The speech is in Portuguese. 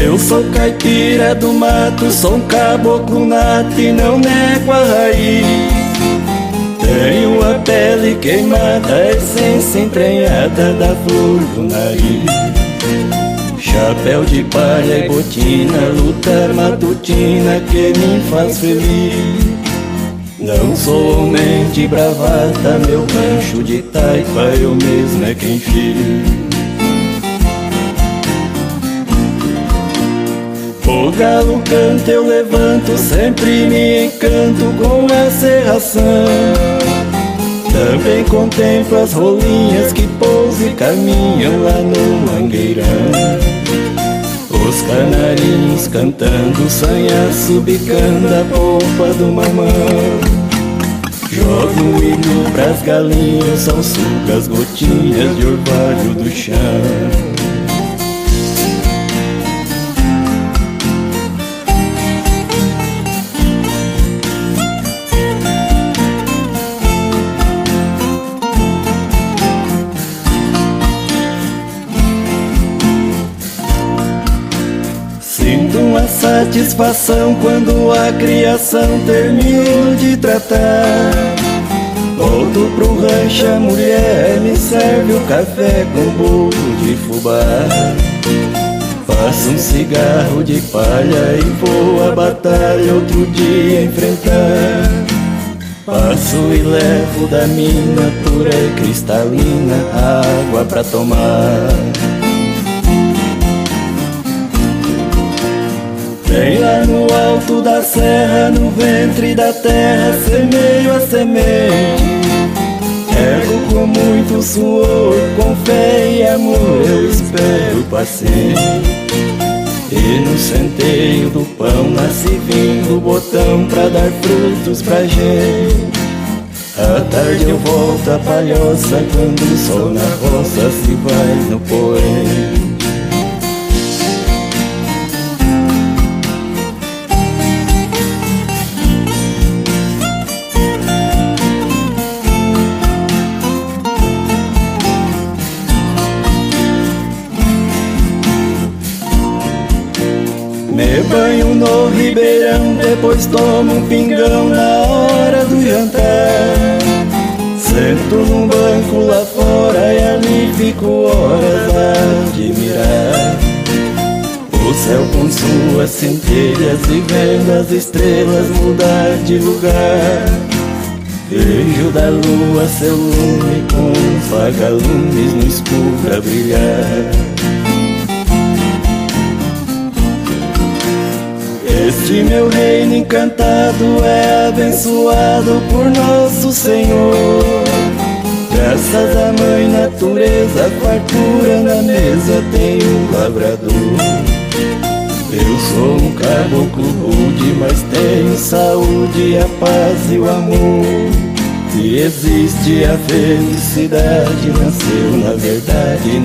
Eu sou caipira do mato, sou um caboclo nato e não nego a raiz. Tenho a pele queimada, a essência entranhada da flor do nariz. Chapéu de palha e botina, luta matutina que me faz feliz. Não sou homem de bravata, meu rancho de taipa eu mesmo é quem fiz. O galo canta, eu levanto, sempre me encanto com a serração. Também contemplo as rolinhas que pousam e caminham lá no mangueirão. Os canarinhos cantando, sanhaço bicando a polpa do mamão. Jogo milho pras galinhas, são sugas gotinhas de orvalho do chão. Sinto uma satisfação quando a criação termino de tratar. Volto pro rancho, a mulher me serve o café com bolo de fubá. Faço um cigarro de palha e vou à batalha outro dia enfrentar. Passo e levo da mina pura e cristalina água pra tomar. Bem lá no alto da serra, no ventre da terra, semeio a semente. Ergo com muito suor, com fé e amor, eu espero paciente. E no centeio do pão nasce vindo o botão pra dar frutos pra gente. À tarde eu volto à palhoça, quando o sol na roça se vai no poente. Me banho no ribeirão, depois tomo um pingão na hora do jantar. Sento num banco lá fora e ali fico horas a admirar o céu com suas centelhas e vendo as estrelas mudar de lugar. Vejo da lua seu lume com os vagalumes no escuro a brilhar. Este meu reino encantado é abençoado por nosso Senhor. Graças à mãe natureza, fartura na mesa tem um labrador. Eu sou um caboclo rude, mas tenho saúde, a paz e o amor. Se existe a felicidade, nasceu na verdade